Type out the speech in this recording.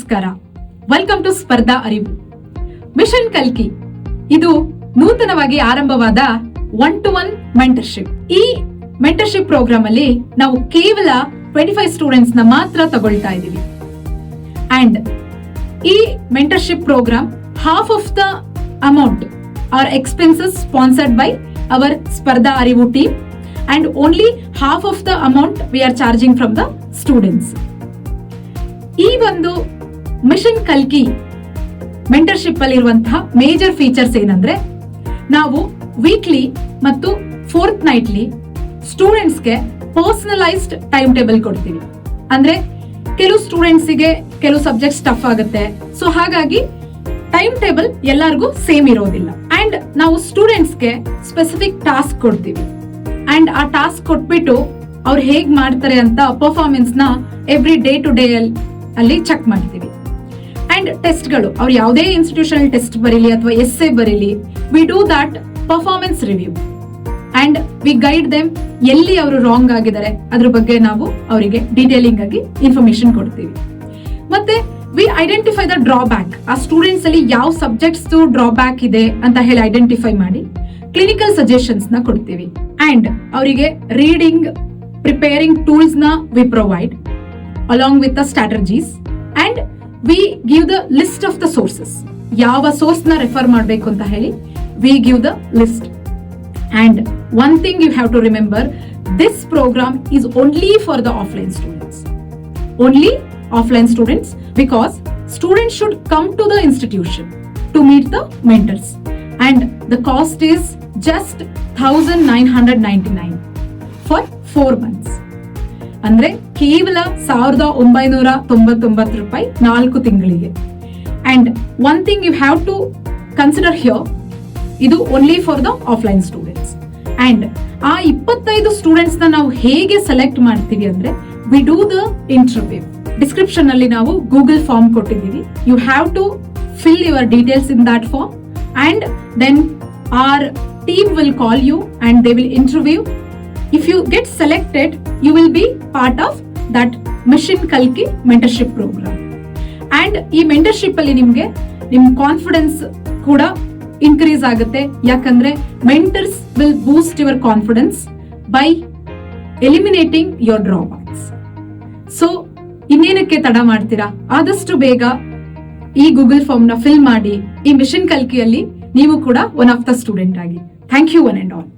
ನಮಸ್ಕಾರ. Welcome to ಸ್ಪರ್ಧಾ ಅರಿವು. ಮಿಷನ್ ಕಲ್ಕಿ ಇದು ನೂತನವಾಗಿ ಆರಂಭವಾದ 1-to-1 ಮೆಂಟರ್ಶಿಪ್. ಈ ಮೆಂಟರ್ಶಿಪ್ ಪ್ರೋಗ್ರಾಮ್ ಅಲ್ಲಿ ನಾವು ಕೇವಲ 25 ಸ್ಟೂಡೆಂಟ್ಸ್ ನ ಮಾತ್ರ ತಗೊಳ್ತಾ ಇದ್ದೀವಿ. ಅಂಡ್ ಈ mentorship programme half of the amount are expenses sponsored by our ಸ್ಪರ್ಧಾ ಅರಿವು team and only half of the amount we are charging from the students. ಈ ಒಂದು ಮಿಷನ್ ಕಲ್ಕಿ ಮೆಂಟರ್ಶಿಪ್ ಅಲ್ಲಿ ಇರುವಂತಹ ಮೇಜರ್ ಫೀಚರ್ಸ್ ಏನಂದ್ರೆ, ನಾವು ವೀಕ್ಲಿ ಮತ್ತು ಫೋರ್ತ್ ನೈಟ್ಲಿ ಸ್ಟೂಡೆಂಟ್ಸ್ಗೆ ಪರ್ಸನಲೈಸ್ಡ್ ಟೈಮ್ ಟೇಬಲ್ ಕೊಡ್ತೀವಿ. ಅಂದ್ರೆ ಕೆಲವು ಸ್ಟೂಡೆಂಟ್ಸಿಗೆ ಕೆಲವು ಸಬ್ಜೆಕ್ಟ್ಸ್ ಟಫ್ ಆಗುತ್ತೆ, ಸೊ ಹಾಗಾಗಿ ಟೈಮ್ ಟೇಬಲ್ ಎಲ್ಲರಿಗೂ ಸೇಮ್ ಇರೋದಿಲ್ಲ. ಅಂಡ್ ನಾವು ಸ್ಟೂಡೆಂಟ್ಸ್ಗೆ ಸ್ಪೆಸಿಫಿಕ್ ಟಾಸ್ಕ್ ಕೊಡ್ತೀವಿ. ಅಂಡ್ ಆ ಟಾಸ್ಕ್ ಕೊಟ್ಬಿಟ್ಟು ಅವ್ರು ಹೇಗ್ ಮಾಡ್ತಾರೆ ಅಂತ ಪರ್ಫಾರ್ಮೆನ್ಸ್ ನ ಎವ್ರಿ ಡೇ ಟು ಡೇ ಅಲ್ಲಿ ಚೆಕ್ ಮಾಡ್ತೀವಿ. ಅಂಡ್ ಟೆಸ್ಟ್ಗಳು, ಅವ್ರು ಯಾವುದೇ ಇನ್ಸ್ಟಿಟ್ಯೂಷನಲ್ ಟೆಸ್ಟ್ ಬರೀಲಿ ಅಥವಾ essay Bareilly, we do that performance review and we guide them. ಎಲ್ಲಿ ಅವರು ರಾಂಗ್ ಆಗಿದ್ದಾರೆ ಅದ್ರ ಬಗ್ಗೆ ನಾವು ಅವರಿಗೆ ಡೀಟೇಲಿಂಗ್ ಆಗಿ ಇನ್ಫಾರ್ಮೇಶನ್ ಕೊಡ್ತೀವಿ. ಮತ್ತೆ ವಿ ಐಡೆಂಟಿಫೈ ದ ಡ್ರಾಬ್ಯಾಕ್. ಆ ಸ್ಟೂಡೆಂಟ್ಸ್ ಅಲ್ಲಿ ಯಾವ ಸಬ್ಜೆಕ್ಟ್ಸ್ ಡ್ರಾಬ್ಯಾಕ್ ಇದೆ ಅಂತ ಹೇಳಿ ಐಡೆಂಟಿಫೈ ಮಾಡಿ ಕ್ಲಿನಿಕಲ್ ಸಜೆಷನ್ಸ್ ನ ಕೊಡ್ತೀವಿ. ಅಂಡ್ ಅವರಿಗೆ ರೀಡಿಂಗ್ ಪ್ರಿಪೇರಿಂಗ್ ಟೂಲ್ಸ್ ನ we provide along with the strategies. And we give the list of the sources. ಯಾವ ಸೋರ್ಸ್ ನ ರೆಫರ್ ಮಾಡಬೇಕು ಅಂತ ಹೇಳಿ we give the list. And one thing you have to remember, this programme is only for the offline students. Only offline students, because students should come to the institution to meet the mentors, and the cost is just 1999 for 4 months. ಅಂದ್ರೆ ಕೇವಲ 1999 ರೂಪಾಯಿ 4 ತಿಂಗಳಿಗೆ. And one thing you have to consider here, ಇದು only for the offline students. And ಆ 25 students ನ ನಾವು ಹೇಗೆ select ಮಾಡ್ತೀವಿ ಅಂದ್ರೆ, we do the interview. Description ಅಲ್ಲಿ ನಾವು ಗೂಗಲ್ ಫಾರ್ಮ್ ಕೊಟ್ಟಿದ್ದೀವಿ. You have to fill your details in that form and then our team will call you and they will interview. If you get selected, you will be part of that mission ಕಲ್ಕಿ mentorship program. And ಈ mentorship ಅಲ್ಲಿ ನಿಮ್ಗೆ ನಿಮ್ confidence ಕೂಡ increase ಆಗುತ್ತೆ. ಯಾಕಂದ್ರೆ mentors will boost your confidence by eliminating your drawbacks. So ಇನ್ನೇನಕ್ಕೆ ತಡ ಮಾಡ್ತೀರಾ? ಆದಷ್ಟು ಬೇಗ ಈ ಗೂಗಲ್ ಫಾರ್ಮ್ ನ ಫಿಲ್ ಮಾಡಿ ಈ ಮಿಷನ್ ಕಲ್ಕಿಯಲ್ಲಿ ನೀವು ಕೂಡ ಒನ್ ಆಫ್ ದ ಸ್ಟೂಡೆಂಟ್ ಆಗಿ. Thank you one and all.